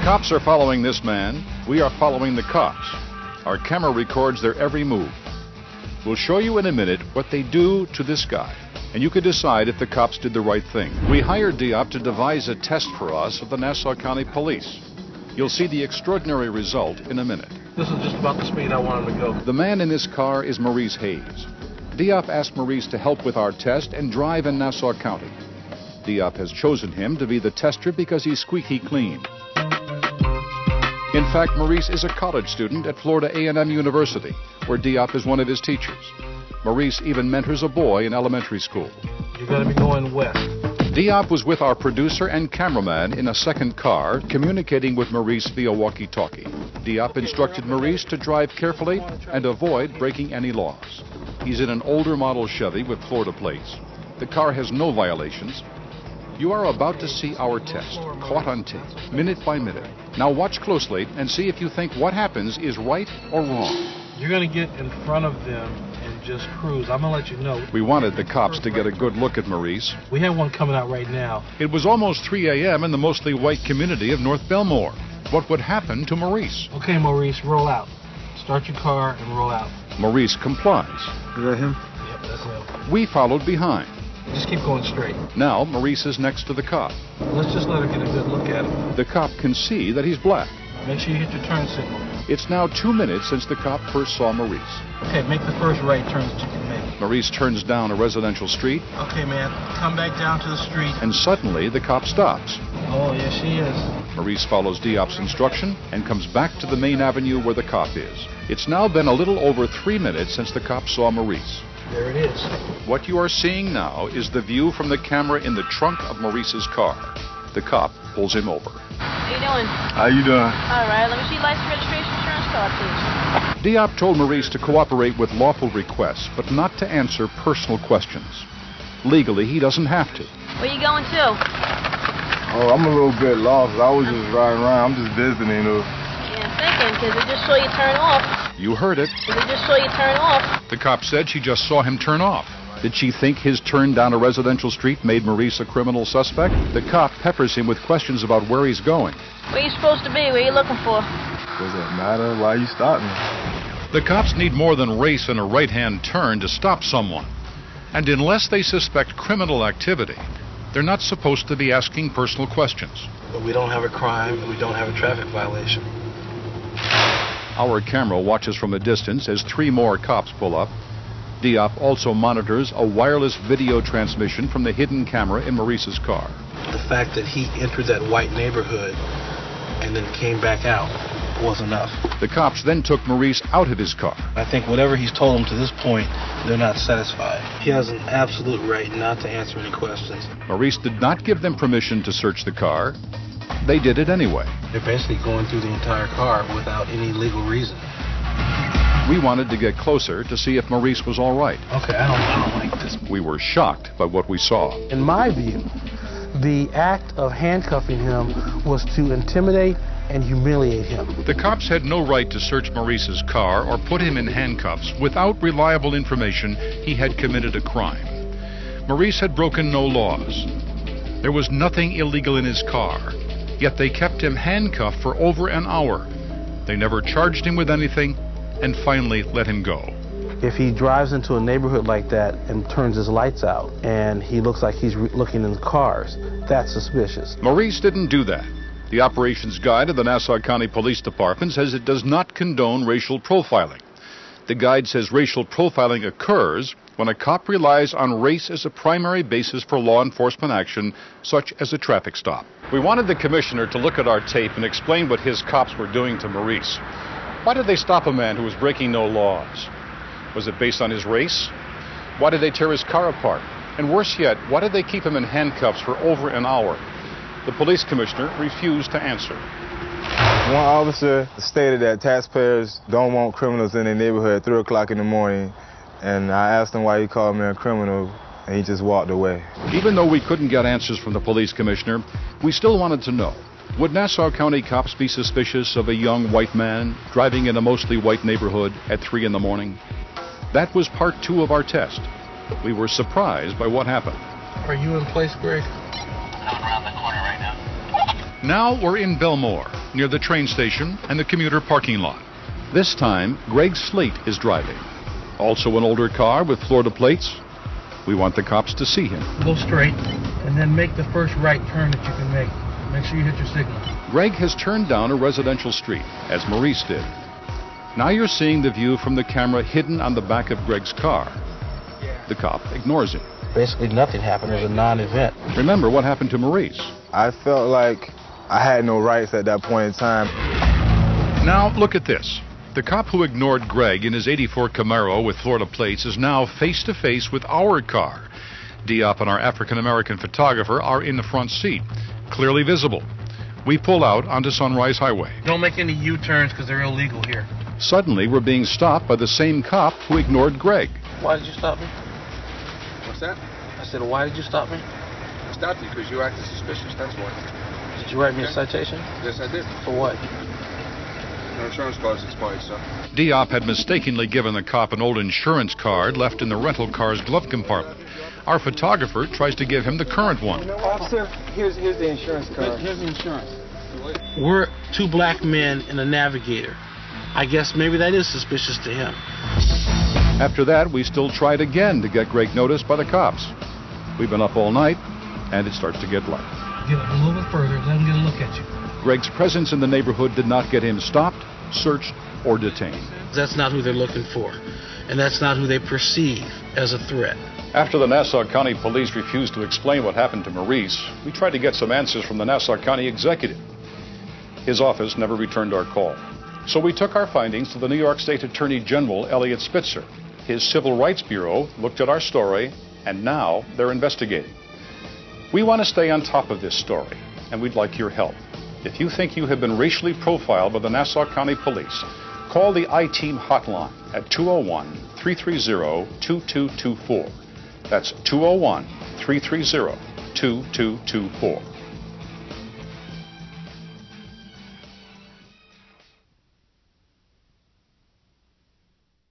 Cops are following this man. We are following the cops. Our camera records their every move. We'll show you in a minute what they do to this guy, and you can decide if the cops did the right thing. We hired Diop to devise a test for us at the Nassau County Police. You'll see the extraordinary result in a minute. This is just about the speed I want him to go. The man in this car is Maurice Hayes. Diop asked Maurice to help with our test and drive in Nassau County. Diop has chosen him to be the tester because he's squeaky clean. In fact, Maurice is a college student at Florida A&M University, where Diop is one of his teachers. Maurice even mentors a boy in elementary school. You're going to be going west. Diop was with our producer and cameraman in a second car, communicating with Maurice via walkie-talkie. Diop instructed Maurice to drive carefully and avoid breaking any laws. He's in an older model Chevy with Florida plates. The car has no violations. You are about to see our test, caught on tape, minute by minute. Now watch closely and see if you think what happens is right or wrong. You're going to get in front of them and just cruise. I'm going to let you know. We wanted the cops to get a good look at Maurice. We have one coming out right now. It was almost 3 a.m. in the mostly white community of North Belmore. What would happen to Maurice? Okay, Maurice, roll out. Start your car and roll out. Maurice complies. Is that him? Yep, that's him. We followed behind. Just keep going straight. Now Maurice is next to the cop. Let's just let her get a good look at him. The cop can see that he's black. Make sure you hit your turn signal. It's now 2 minutes since the cop first saw Maurice. Okay, make the first right turn that you can make. Maurice turns down a residential street. Okay, man, come back down to the street. And suddenly the cop stops. Oh, yes, she is. Maurice follows Diop's instruction and comes back to the main avenue where the cop is. It's now been a little over 3 minutes since the cop saw Maurice. There it is. What you are seeing now is the view from the camera in the trunk of Maurice's car. The cop pulls him over. How you doing? How you doing? All right, let me see license, registration, insurance card, please. Diop told Maurice to cooperate with lawful requests, but not to answer personal questions. Legally, he doesn't have to. Where you going to? Oh, I'm a little bit lost. I was just riding around. I'm just visiting. Yeah, I'm thinking, because I just saw you turn off. You heard it. I just saw you turn off. The cop said she just saw him turn off. Did she think his turn down a residential street made Maurice a criminal suspect? The cop peppers him with questions about where he's going. Where you supposed to be? Where you looking for? Does it matter? Why you stop me? The cops need more than race and a right-hand turn to stop someone. And unless they suspect criminal activity, they're not supposed to be asking personal questions. But we don't have a crime, and we don't have a traffic violation. Our camera watches from a distance as 3 more cops pull up. Diop also monitors a wireless video transmission from the hidden camera in Maurice's car. The fact that he entered that white neighborhood and then came back out was enough. The cops then took Maurice out of his car. I think whatever he's told them to this point, they're not satisfied. He has an absolute right not to answer any questions. Maurice did not give them permission to search the car. They did it anyway. They're basically going through the entire car without any legal reason. We wanted to get closer to see if Maurice was all right. Okay, I don't like this. We were shocked by what we saw. In my view, the act of handcuffing him was to intimidate and humiliate him. The cops had no right to search Maurice's car or put him in handcuffs without reliable information he had committed a crime. Maurice had broken no laws. There was nothing illegal in his car, yet they kept him handcuffed for over an hour. They never charged him with anything and finally let him go. If he drives into a neighborhood like that and turns his lights out and he looks like he's looking in cars, that's suspicious. Maurice didn't do that. The operations guide of the Nassau County Police Department says it does not condone racial profiling. The guide says racial profiling occurs when a cop relies on race as a primary basis for law enforcement action, such as a traffic stop. We wanted the commissioner to look at our tape and explain what his cops were doing to Maurice. Why did they stop a man who was breaking no laws? Was it based on his race? Why did they tear his car apart? And worse yet, why did they keep him in handcuffs for over an hour? The police commissioner refused to answer. One officer stated that taxpayers don't want criminals in their neighborhood at 3 o'clock in the morning, and I asked him why he called me a criminal, and he just walked away. Even though we couldn't get answers from the police commissioner, we still wanted to know. Would Nassau County cops be suspicious of a young white man driving in a mostly white neighborhood at 3 in the morning? That was part 2 of our test. We were surprised by what happened. Are you in place, Greg? Coming around the corner right now. Now we're in Belmore. near the train station and the commuter parking lot. This time, Greg Slate is driving. Also an older car with Florida plates. We want the cops to see him. Go straight and then make the first right turn that you can make. Make sure you hit your signal. Greg has turned down a residential street, as Maurice did. Now you're seeing the view from the camera hidden on the back of Greg's car. The cop ignores him. Basically nothing happened. It was a non-event. Remember what happened to Maurice. I felt like I had no rights at that point in time. Now look at this. The cop who ignored Greg in his '84 Camaro with Florida plates is now face to face with our car. Diop and our African-American photographer are in the front seat, clearly visible. We pull out onto Sunrise Highway. Don't make any U-turns because they're illegal here. Suddenly, we're being stopped by the same cop who ignored Greg. Why did you stop me? What's that? I said, why did you stop me? I stopped you because you acted suspicious, that's why. Did you write me a citation? Yes, I did. For what? Your insurance card is expired, sir. Diop had mistakenly given the cop an old insurance card left in the rental car's glove compartment. Our photographer tries to give him the current one. Officer, here's the insurance card. Here's the insurance. We're two black men and a navigator. I guess maybe that is suspicious to him. After that, we still tried again to get Greg noticed by the cops. We've been up all night, and it starts to get light. Get up a little bit further, let him get a look at you. Greg's presence in the neighborhood did not get him stopped, searched, or detained. That's not who they're looking for, and that's not who they perceive as a threat. After the Nassau County Police refused to explain what happened to Maurice, we tried to get some answers from the Nassau County executive. His office never returned our call. So we took our findings to the New York State Attorney General, Elliot Spitzer. His Civil Rights Bureau looked at our story, and now they're investigating. We want to stay on top of this story, and we'd like your help. If you think you have been racially profiled by the Nassau County Police, call the I-Team hotline at 201-330-2224. That's 201-330-2224.